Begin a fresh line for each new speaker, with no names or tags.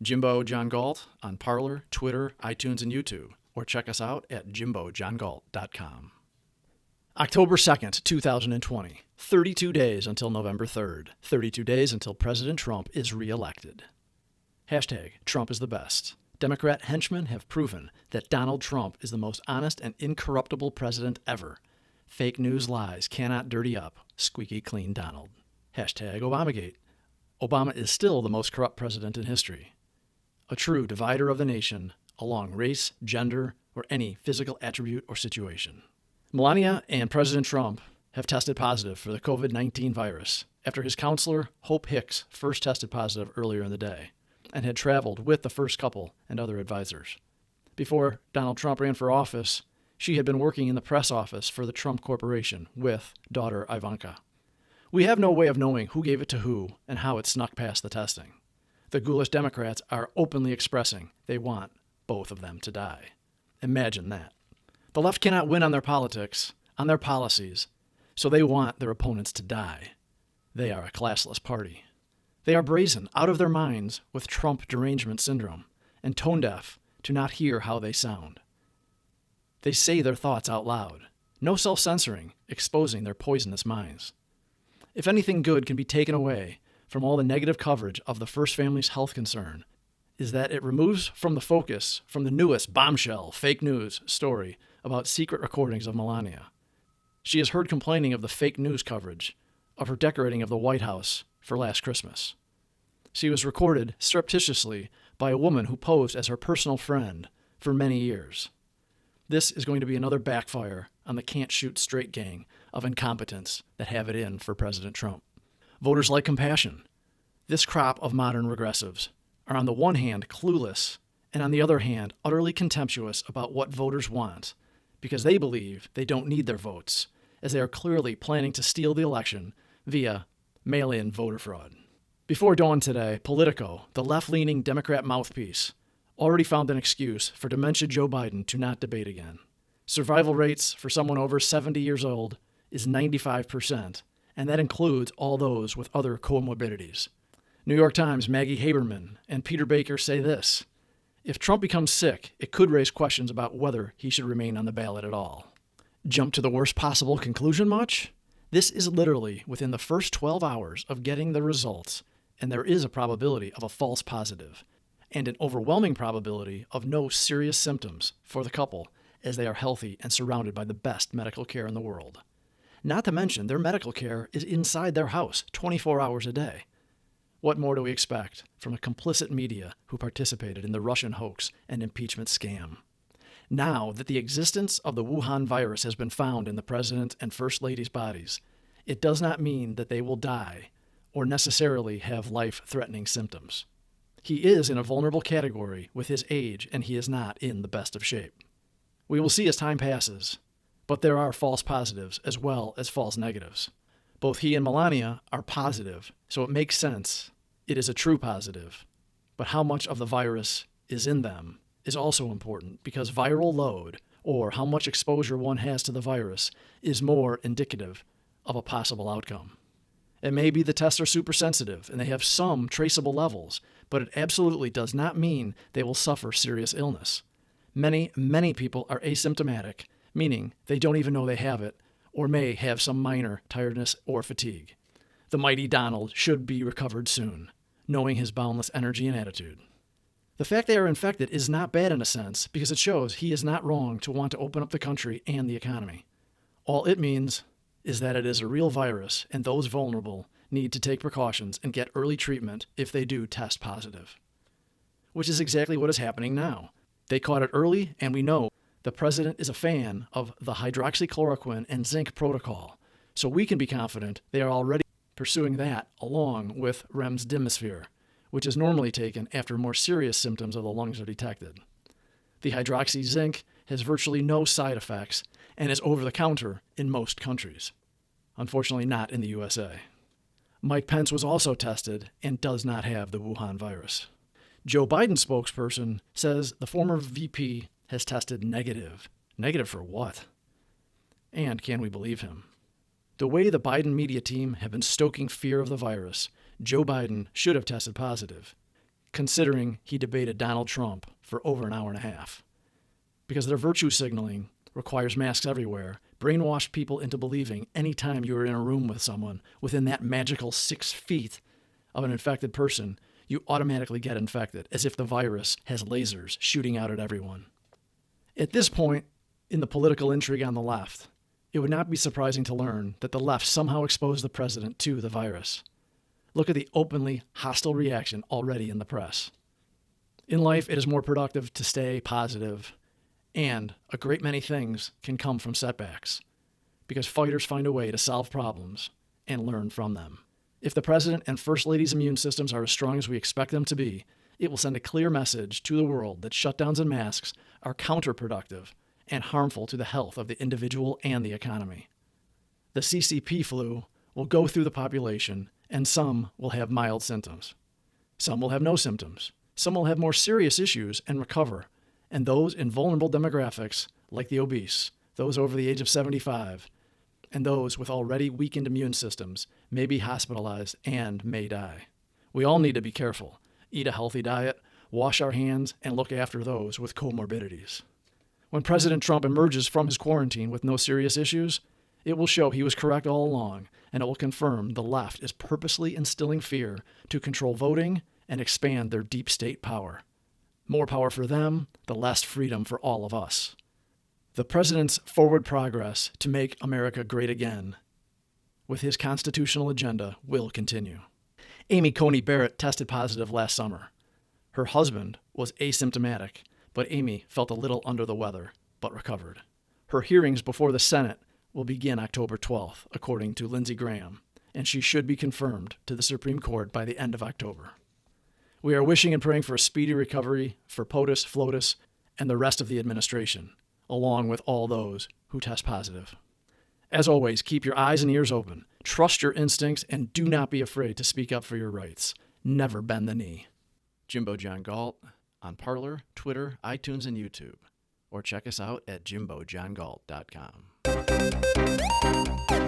Jimbo John Galt on Parler, Twitter, iTunes, and YouTube, or check us out at jimbojohngalt.com. October 2nd, 2020. 32 days until November 3rd. 32 days until President Trump is reelected. Hashtag Trump is the best. Democrat henchmen have proven that Donald Trump is the most honest and incorruptible president ever. Fake news lies cannot dirty up squeaky clean Donald. Hashtag Obamagate. Obama is still the most corrupt president in history. A true divider of the nation along race, gender, or any physical attribute or situation. Melania and President Trump have tested positive for the COVID-19 virus after his counselor, Hope Hicks, first tested positive earlier in the day and had traveled with the first couple and other advisors. Before Donald Trump ran for office, she had been working in the press office for the Trump Corporation with daughter Ivanka. We have no way of knowing who gave it to who and how it snuck past the testing. The ghoulish Democrats are openly expressing they want both of them to die. Imagine that. The left cannot win on their politics, on their policies, so they want their opponents to die. They are a classless party. They are brazen, out of their minds with Trump Derangement Syndrome, and tone-deaf to not hear how they sound. They say their thoughts out loud. No self-censoring, exposing their poisonous minds. If anything good can be taken away from all the negative coverage of the first family's health concern, is that it removes from the focus from the newest bombshell fake news story about secret recordings of Melania. She is heard complaining of the fake news coverage of her decorating of the White House for last Christmas. She was recorded surreptitiously by a woman who posed as her personal friend for many years. This is going to be another backfire on the can't shoot straight gang of incompetents that have it in for President Trump. Voters like compassion. This crop of modern regressives are on the one hand clueless and on the other hand utterly contemptuous about what voters want because they believe they don't need their votes, as they are clearly planning to steal the election via mail-in voter fraud. Before dawn today, Politico, the left-leaning Democrat mouthpiece, already found an excuse for dementia Joe Biden to not debate again. Survival rates for someone over 70 years old is 95%, and that includes all those with other comorbidities. New York Times' Maggie Haberman and Peter Baker say this: if Trump becomes sick, it could raise questions about whether he should remain on the ballot at all. Jump to the worst possible conclusion much? This is literally within the first 12 hours of getting the results, and there is a probability of a false positive, and an overwhelming probability of no serious symptoms for the couple, as they are healthy and surrounded by the best medical care in the world. Not to mention, their medical care is inside their house 24 hours a day. What more do we expect from a complicit media who participated in the Russian hoax and impeachment scam? Now that the existence of the Wuhan virus has been found in the President and First Lady's bodies, it does not mean that they will die or necessarily have life-threatening symptoms. He is in a vulnerable category with his age, and he is not in the best of shape. We will see as time passes, but there are false positives as well as false negatives. Both he and Melania are positive, so it makes sense. It is a true positive. But how much of the virus is in them is also important, because viral load, or how much exposure one has to the virus, is more indicative of a possible outcome. It may be the tests are super sensitive and they have some traceable levels, but it absolutely does not mean they will suffer serious illness. Many, many people are asymptomatic, meaning they don't even know they have it, or may have some minor tiredness or fatigue. The mighty Donald should be recovered soon, knowing his boundless energy and attitude. The fact they are infected is not bad in a sense, because it shows he is not wrong to want to open up the country and the economy. All it means is that it is a real virus, and those vulnerable need to take precautions and get early treatment if they do test positive. Which is exactly what is happening now. They caught it early, and we know the president is a fan of the hydroxychloroquine and zinc protocol, so we can be confident they are already pursuing that along with remdesivir, which is normally taken after more serious symptoms of the lungs are detected. The hydroxy zinc has virtually no side effects and is over-the-counter in most countries. Unfortunately, not in the USA. Mike Pence was also tested and does not have the Wuhan virus. Joe Biden's spokesperson says the former VP has tested negative. Negative for what? And can we believe him? The way the Biden media team have been stoking fear of the virus, Joe Biden should have tested positive. considering he debated Donald Trump for over an hour and a half. Because their virtue signaling requires masks everywhere, brainwashed people into believing anytime you are in a room with someone within that magical 6 feet of an infected person, you automatically get infected, as if the virus has lasers shooting out at everyone. At this point in the political intrigue on the left, it would not be surprising to learn that the left somehow exposed the president to the virus. Look at the openly hostile reaction already in the press. In life, it is more productive to stay positive, and a great many things can come from setbacks, because fighters find a way to solve problems and learn from them. If the president and first lady's immune systems are as strong as we expect them to be, it will send a clear message to the world that shutdowns and masks are counterproductive and harmful to the health of the individual and the economy. The CCP flu will go through the population, and some will have mild symptoms. Some will have no symptoms. Some will have more serious issues and recover. And those in vulnerable demographics, like the obese, those over the age of 75, and those with already weakened immune systems, may be hospitalized and may die. We all need to be careful, eat a healthy diet, wash our hands, and look after those with comorbidities. When President Trump emerges from his quarantine with no serious issues, it will show he was correct all along, and it will confirm the left is purposely instilling fear to control voting and expand their deep state power. More power for them, the less freedom for all of us. The president's forward progress to make America great again with his constitutional agenda will continue. Amy Coney Barrett tested positive last summer. Her husband was asymptomatic, but Amy felt a little under the weather, but recovered. Her hearings before the Senate will begin October 12th, according to Lindsey Graham, and she should be confirmed to the Supreme Court by the end of October. We are wishing and praying for a speedy recovery for POTUS, FLOTUS, and the rest of the administration, along with all those who test positive. As always, keep your eyes and ears open, trust your instincts, and do not be afraid to speak up for your rights. Never bend the knee. Jimbo John Galt on Parler, Twitter, iTunes, and YouTube. Or check us out at jimbojohngalt.com.